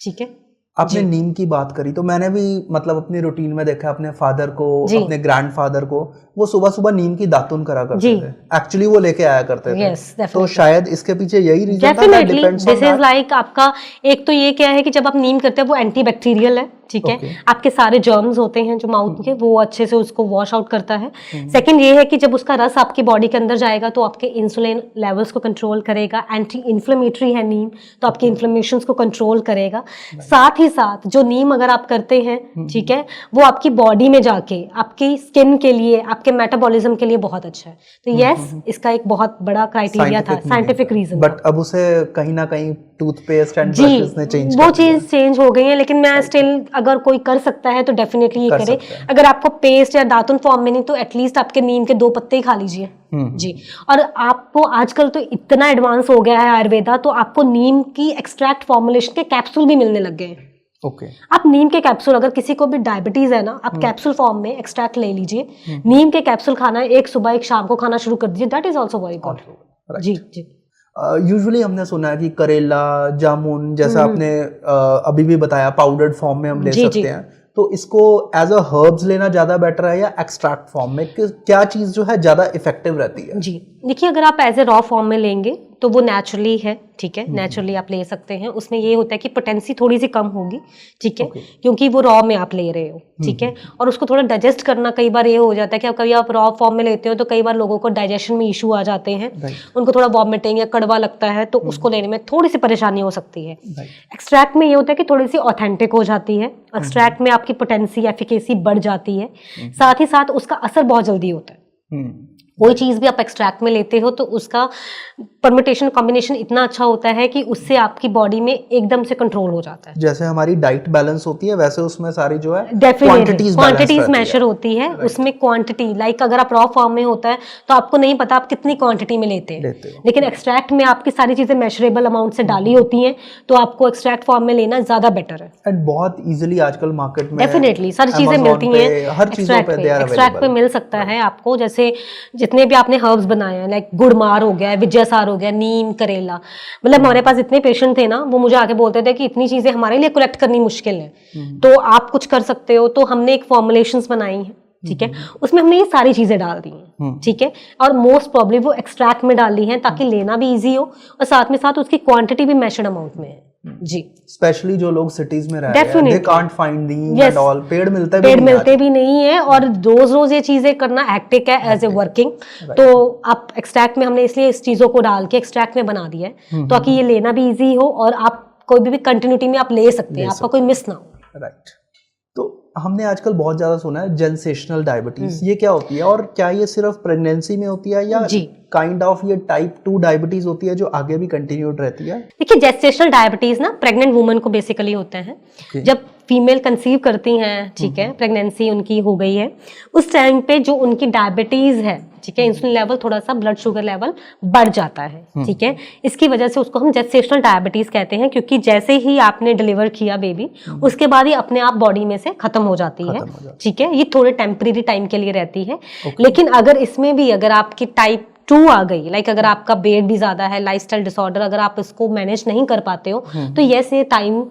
ठीक है। आपने नीम की बात करी, तो मैंने भी मतलब अपनी रूटीन में देखा अपने फादर को, अपने ग्रैंडफादर को, वो सुबह सुबह नीम की दातुन करा करते थे। एक्चुअली वो लेके आया करते थे। तो शायद इसके पीछे यही रीजन था। डेफिनेटली दिस इज लाइक आपका, एक तो ये क्या है कि जब आप नीम करते हैं वो एंटीबैक्टीरियल है। ठीक है। आपके सारे जर्म्स होते हैं जो माउथ के, वो अच्छे से उसको वॉश आउट करता है। सेकंड ये है कि जब उसका रस आपकी बॉडी के अंदर जाएगा तो आपके इंसुलिन लेवल्स को कंट्रोल करेगा। एंटी इन्फ्लेमेटरी है नीम, तो आपके इन्फ्लेमेशंस को कंट्रोल करेगा। साथ ही साथ जो नीम अगर आप करते हैं, ठीक है, वो आपकी बॉडी में जाके आपकी स्किन के लिए, आपके मेटाबॉलिज्म के लिए बहुत अच्छा है। तो यस, इसका एक बहुत बड़ा क्राइटेरिया था, साइंटिफिक रीजन। बट अब उसे कहीं ना कहीं टूथपेस्ट एंड ब्रशेस ने चेंज, वो चीज चेंज हो गई है, लेकिन मैं स्टिल, अगर कोई कर सकता है तो डेफिनेटली ये करे। अगर आपको पेस्ट या दातुन फॉर्म में नहीं तो एटलीस्ट आपके नीम के 2 पत्ते ही खा लीजिए। जी। और आपको आजकल तो इतना एडवांस हो गया है आयुर्वेदा, तो आपको नीम की एक्सट्रैक्ट फॉर्मुलेशन के कैप्सूल भी मिलने लग गए हैं। ओके। आप नीम के कैप्सूल, अगर किसी को भी डायबिटीज है ना, आप कैप्सूल फॉर्म में एक्सट्रैक्ट ले लीजिए, नीम के कैप्सूल खाना, एक सुबह एक शाम को खाना शुरू कर दीजिए, that is also very good. जी जी। यूजुअली हमने सुना है कि करेला, जामुन, जैसा आपने अभी भी बताया, पाउडर्ड फॉर्म में हम ले सकते हैं, तो इसको एज अ हर्ब्स लेना ज्यादा बेटर है या एक्सट्रैक्ट फॉर्म में? क्या चीज जो है ज्यादा इफेक्टिव रहती है? जी देखिए, अगर आप एज ए रॉ फॉर्म में लेंगे तो वो नेचुरली है, ठीक है, नेचुरली आप ले सकते हैं। उसमें ये होता है कि पोटेंसी थोड़ी सी कम होगी, ठीक है, क्योंकि वो रॉ में आप ले रहे हो, ठीक है, और उसको थोड़ा डाइजेस्ट करना कई बार ये हो जाता है कि कभी आप रॉ फॉर्म में लेते हो तो कई बार लोगों को डाइजेशन में इशू आ जाते हैं, उनको थोड़ा वॉमिटिंग या कड़वा लगता है, तो उसको लेने में थोड़ी सी परेशानी हो सकती है। एक्सट्रैक्ट में ये होता है कि थोड़ी सी ऑथेंटिक हो जाती है, एक्सट्रैक्ट में आपकी पोटेंसी, एफिकेसी बढ़ जाती है, साथ ही साथ उसका असर बहुत जल्दी होता है। कोई चीज भी आप एक्सट्रैक्ट में लेते हो तो उसका परम्यूटेशन कॉम्बिनेशन इतना अच्छा होता है कि उससे आपकी बॉडी में एकदम से कंट्रोल हो जाता है। जैसे हमारी डाइट बैलेंस होती है वैसे उसमें सारी जो है क्वांटिटीज मेजर होती है, उसमें क्वांटिटी, लाइक अगर आप रॉ फॉर्म में होता है तो आपको नहीं पता आप कितनी क्वांटिटी में लेते हैं, लेकिन एक्सट्रैक्ट में आपकी सारी चीजें मेजरेबल अमाउंट से डाली होती हैं, तो आपको एक्सट्रैक्ट फॉर्म में लेना ज्यादा बेटर है। एंड बहुत इजीली आजकल मार्केट में डेफिनेटली सारी चीजें मिलती हैं, एक्सट्रैक्ट पे मिल सकता है आपको। जैसे जितने भी आपने हर्ब्स बनाए हैं, लाइक गुड़मार हो गया, विजयसार हो गया, नीम, करेला, मतलब हमारे पास इतने पेशेंट थे ना, वो मुझे आके बोलते थे कि इतनी चीजें हमारे लिए कलेक्ट करनी मुश्किल है, तो आप कुछ कर सकते हो। तो हमने एक फॉर्मुलेशंस बनाई है, ठीक है, उसमें हमने ये सारी चीजें डाल दी हैं, ठीक है, और मोस्ट प्रॉब्ली वो एक्सट्रैक्ट में डाली हैं ताकि लेना भी इजी हो और साथ में साथ उसकी क्वांटिटी भी मेजर्ड अमाउंट में है। जी, स्पेशली जो लोग सिटीज में रह रहे हैं, they can't find the at all, पेड़ मिलते भी नहीं है, और रोज रोज ये चीजें करना हैक्टिक है एज ए वर्किंग। तो आप एक्सट्रैक्ट में हमने इसलिए इस चीजों को डाल के एक्सट्रैक्ट में बना दिया है ताकि ये लेना भी इजी हो और आप कोई भी कंटिन्यूटी में आप ले सकते हैं, आपका कोई मिस ना हो। राइट। तो हमने आजकल बहुत ज्यादा सुना है जेस्टेशनल डायबिटीज, ये क्या होती है और क्या ये सिर्फ प्रेगनेंसी में होती है या काइंड ऑफ ये टाइप 2 डायबिटीज होती है जो आगे भी कंटिन्यूड रहती है? देखिए, जेस्टेशनल डायबिटीज ना प्रेग्नेंट वुमन को बेसिकली होता है। जब फीमेल कंसीव करती हैं, ठीक है, प्रेगनेंसी उनकी हो गई है, उस टाइम पे जो उनकी डायबिटीज है, ठीक है, इंसुलिन लेवल, थोड़ा सा ब्लड शुगर लेवल बढ़ जाता है, ठीक है, इसकी वजह से उसको हम जेस्टेशनल डायबिटीज कहते हैं, क्योंकि जैसे ही आपने डिलीवर किया बेबी, उसके बाद ही अपने आप बॉडी में से खत्म हो जाती है, ठीक है, ये थोड़े टेम्परेरी टाइम के लिए रहती है। लेकिन अगर इसमें भी अगर आपकी टाइप 2 आ गई, लाइक अगर आपका वेट भी ज्यादा है, लाइफस्टाइल डिसऑर्डर, अगर आप इसको मैनेज नहीं कर पाते हो तो ये टाइम,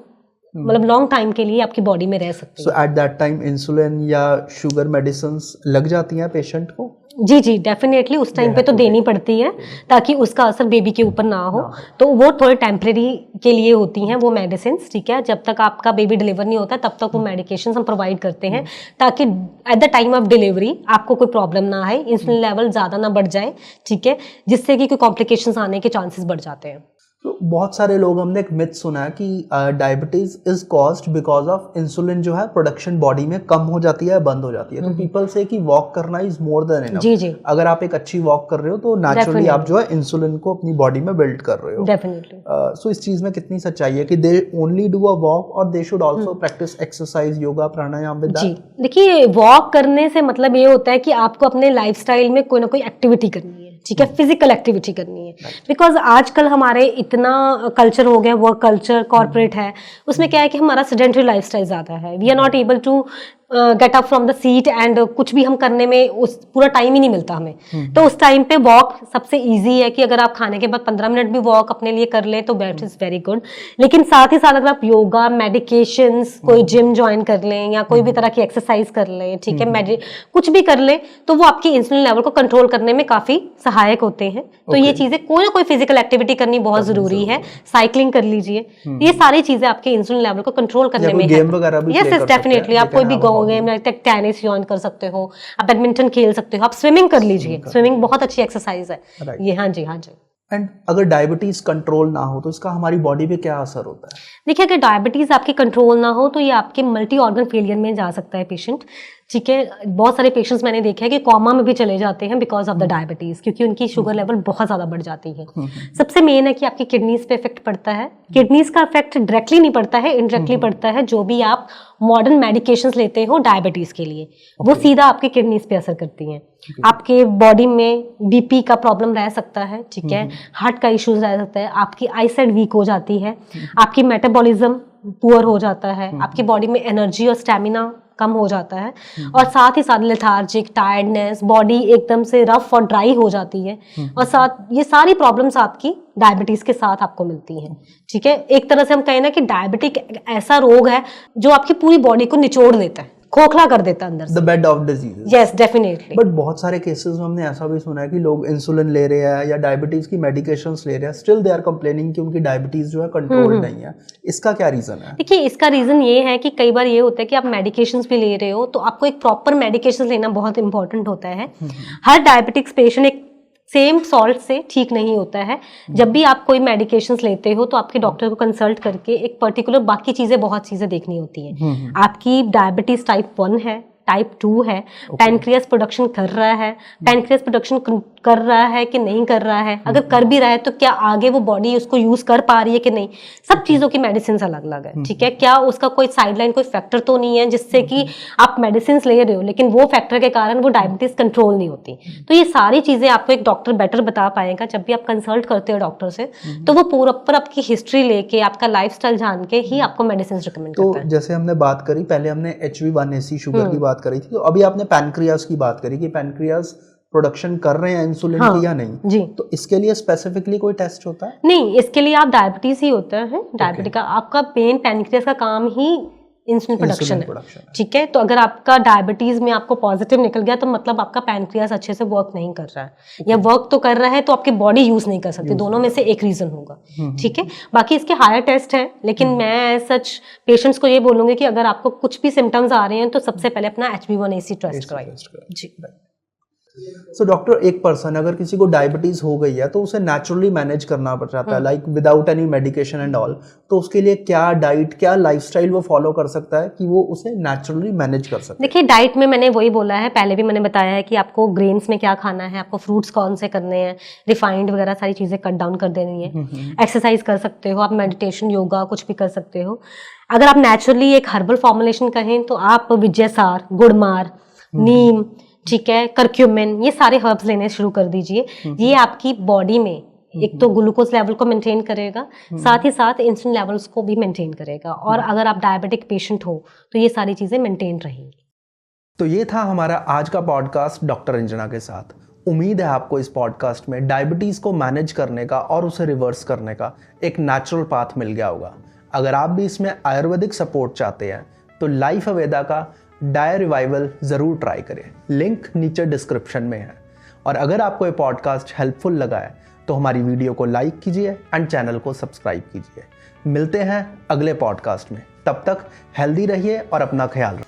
मतलब लॉन्ग टाइम के लिए आपकी बॉडी में रह सकती है। सो एट दैट टाइम इंसुलिन या शुगर मेडिसिन्स लग जाती हैं पेशेंट को? जी जी, डेफिनेटली उस टाइम पे तो देनी पड़ती है ताकि उसका असर बेबी के ऊपर ना हो। तो वो थोड़े टेम्परेरी के लिए होती हैं वो मेडिसिन, ठीक है, जब तक आपका बेबी डिलीवर नहीं होता तब तक वो मेडिकेशन हम प्रोवाइड करते हैं ताकि at the time of delivery आपको कोई प्रॉब्लम ना आए, इंसुलिन लेवल ज़्यादा ना बढ़ जाए, ठीक है, जिससे कि कोई कॉम्प्लिकेशंस आने के चांसेस बढ़ जाते हैं। तो बहुत सारे लोग, हमने एक मिथ सुना है कि diabetes is caused because of insulin जो है प्रोडक्शन बॉडी में कम हो जाती है, बंद हो जाती है। तो पीपल से कि वॉक करना इज मोर देन इनफ। जी जी, अगर आप एक अच्छी वॉक कर रहे हो तो नेचुरली आप जो है इंसुलिन को अपनी बॉडी में बिल्ड कर रहे हो। डेफिनेटली। सो इस चीज में कितनी सच्चाई है कि they only do a walk और they should also practise exercise, yoga, pranayama with that? जी, देखिए, वॉक करने से मतलब ये होता है कि आपको अपने लाइफस्टाइल में कोई ना कोई एक्टिविटी करनी है, ठीक है, फिजिकल एक्टिविटी करनी है, बिकॉज आजकल हमारे इतना कल्चर हो गया, वर्क कल्चर, कॉर्पोरेट है, उसमें क्या है कि हमारा सेडेंटरी लाइफस्टाइल ज्यादा है, we are not able to get up from the seat and कुछ भी हम करने में उस पूरा टाइम ही नहीं मिलता हमें। तो उस टाइम पे वॉक सबसे इजी है कि अगर आप खाने के बाद 15 मिनट भी वॉक अपने लिए कर ले तो दैट इज वेरी गुड। लेकिन साथ ही साथ अगर आप योगा, मेडिकेशंस, कोई जिम ज्वाइन कर लें या कोई भी तरह की एक्सरसाइज कर लें, ठीक है, कुछ भी कर लें, तो वो आपकी इंसुलिन लेवल को कंट्रोल करने में काफी सहायक होते हैं। तो ये चीजें, कोई ना कोई फिजिकल एक्टिविटी करनी बहुत जरूरी है, साइकिलिंग कर लीजिए, ये सारी चीजें आपके इंसुलिन लेवल को कंट्रोल करने में, यस डेफिनेटली, आप कोई भी गेम लाइक टेनिस ज्वाइन कर सकते हो, आप बैडमिंटन खेल सकते हो, आप स्विमिंग कर लीजिए, स्विमिंग बहुत अच्छी एक्सरसाइज है ये। हाँ जी, हाँ जी। एंड अगर डायबिटीज कंट्रोल ना हो तो इसका हमारी बॉडी पे क्या असर होता है? देखिए, अगर डायबिटीज आपकी कंट्रोल ना हो तो ये आपके मल्टी ऑर्गन फेलियर में जा सकता है पेशेंट, ठीक है। बहुत सारे पेशेंट्स मैंने देखे हैं कि कॉमा में भी चले जाते हैं बिकॉज ऑफ द डायबिटीज, क्योंकि उनकी शुगर लेवल बहुत ज्यादा बढ़ जाती है। सबसे मेन है कि आपकी किडनीज पे इफेक्ट पड़ता है। किडनीज का इफेक्ट डायरेक्टली नहीं पड़ता है, इनडायरेक्टली पड़ता है। जो भी आप मॉडर्न मेडिकेशंस लेते हो डायबिटीज के लिए, वो सीधा आपके किडनीज पे असर करती हैं। आपके बॉडी में बीपी का प्रॉब्लम रह सकता है, ठीक है, हार्ट का इश्यूज रह सकता है, आपकी आईसाइट वीक हो जाती है, आपकी मेटाबॉलिज्म पुअर हो जाता है, आपकी बॉडी में एनर्जी और स्टेमिना कम हो जाता है, और साथ ही साथ लेथार्जिक, टायर्डनेस, बॉडी एकदम से रफ और ड्राई हो जाती है, और साथ ये सारी प्रॉब्लम्स आपकी डायबिटीज के साथ आपको मिलती हैं। ठीक है, एक तरह से हम कहें ना कि डायबिटिक ऐसा रोग है जो आपकी पूरी बॉडी को निचोड़ देता है, खोखला कर देता है अंदर से। The bed of disease. Yes, definitely. But बहुत सारे केसेस में हमने ऐसा भी सुना है कि लोग इंसुलिन ले रहे हैं या डायबिटीज की मेडिकेशंस ले रहे हैं, स्टिल दे आर कंप्लेनिंग कि उनकी डायबिटीज जो है कंट्रोल नहीं है। इसका क्या रीजन है? देखिए, इसका रीजन ये है कि कई बार ये होता है कि आप मेडिकेशंस भी ले रहे हो, तो आपको एक प्रॉपर मेडिकेशन लेना बहुत इंपॉर्टेंट होता है। हर डायबिटिक्स पेशेंट एक सेम सॉल्ट से ठीक नहीं होता है। जब भी आप कोई मेडिकेशंस लेते हो तो आपके डॉक्टर को कंसल्ट करके एक पर्टिकुलर बाकी चीजें, बहुत चीजें देखनी होती हैं। आपकी डायबिटीज टाइप 1 है, टाइप 2 है, पैनक्रियास प्रोडक्शन कर रहा है, पैनक्रियास प्रोडक्शन कर रहा है कि नहीं कर रहा है, अगर कर भी रहा है तो क्या आगे वो बॉडी उसको यूज कर पा रही है कि नहीं, सब चीजों की मेडिसिन अलग अलग है। ठीक है, क्या उसका कोई साइडलाइन, कोई फैक्टर तो नहीं है जिससे कि आप मेडिसिन ले रहे हो लेकिन वो फैक्टर के कारण वो डायबिटीज कंट्रोल नहीं होती। तो ये सारी चीजें आपको एक डॉक्टर बेटर बता पाएगा जब भी आप कंसल्ट करते हो डॉक्टर से, तो वो प्रॉपर आपकी हिस्ट्री लेके, आपका लाइफस्टाइल जान के ही आपको मेडिसिन रिकमेंड करता है। तो जैसे हमने बात करी, पहले हमने HbA1c शुगर की बात करी थी, तो अभी आपने पैनक्रियास की बात करी कि पैनक्रियास प्रोडक्शन कर रहे हैं इंसुलिन की या नहीं। जी। तो इसके लिए स्पेसिफिकली कोई टेस्ट होता है? नहीं, इसके लिए आप डायबिटीज ही होता है, डायबिटिक का आपका पेन पैनक्रियास का काम ही इंसुलिन प्रोडक्शन है। ठीक है, तो अगर आपका डायबिटीज में आपको पॉजिटिव निकल गया तो मतलब आपका पैनक्रियास अच्छे से वर्क नहीं कर रहा है, या वर्क तो कर रहा है तो आपकी बॉडी यूज नहीं कर सकती, दोनों में से एक रीजन होगा। ठीक है, बाकी इसके हायर टेस्ट है, लेकिन मैं सच पेशेंट्स को ये बोलूंगी कि अगर आपको कुछ भी सिम्टम्स आ रहे हैं तो सबसे पहले अपना HbA1c टेस्ट कराइए। जी। सो डॉक्टर, एक पर्सन अगर किसी को डायबिटीज हो गई है तो उसे नेचुरली मैनेज करना पड़ जाता है, like without any medication and all, तो उसके लिए क्या डाइट, क्या लाइफस्टाइल वो फॉलो कर सकता है कि वो उसे नेचुरली मैनेज कर सके? देखिए, डाइट में मैंने वही बोला है, पहले भी मैंने बताया है कि आपको ग्रेन्स में क्या खाना है, आपको फ्रूट्स कौन से करने हैं, रिफाइंड वगैरह सारी चीजें कट डाउन कर देनी है, एक्सरसाइज कर सकते हो आप, मेडिटेशन, योगा कुछ भी कर सकते हो। अगर आप नेचुरली एक हर्बल फॉर्मुलेशन कहें तो आप विजयसार, गुड़मार, नीम, ठीक है, करक्यूमिन, ये सारे हर्ब्स लेने शुरू कर दीजिए। ये आपकी बॉडी में एक तो ग्लूकोज लेवल को मेंटेन करेगा, साथ ही साथ इंसुलिन लेवल्स को भी मेंटेन करेगा, और अगर आप डायबिटिक पेशेंट हो तो ये सारी चीजें मेंटेन रहेंगी। तो ये था हमारा आज का पॉडकास्ट डॉक्टर अंजना के साथ। उम्मीद है आपको इस पॉडकास्ट में डायबिटीज को मैनेज करने का और उसे रिवर्स करने का एक नेचुरल पाथ मिल गया होगा। अगर आप भी इसमें आयुर्वेदिक सपोर्ट चाहते हैं तो लाइफ अवेदा का डायर रिवाइवल ज़रूर ट्राई करें, लिंक नीचे डिस्क्रिप्शन में है। और अगर आपको ये पॉडकास्ट हेल्पफुल लगा है तो हमारी वीडियो को लाइक कीजिए एंड चैनल को सब्सक्राइब कीजिए। मिलते हैं अगले पॉडकास्ट में, तब तक हेल्दी रहिए और अपना ख्याल रखिए।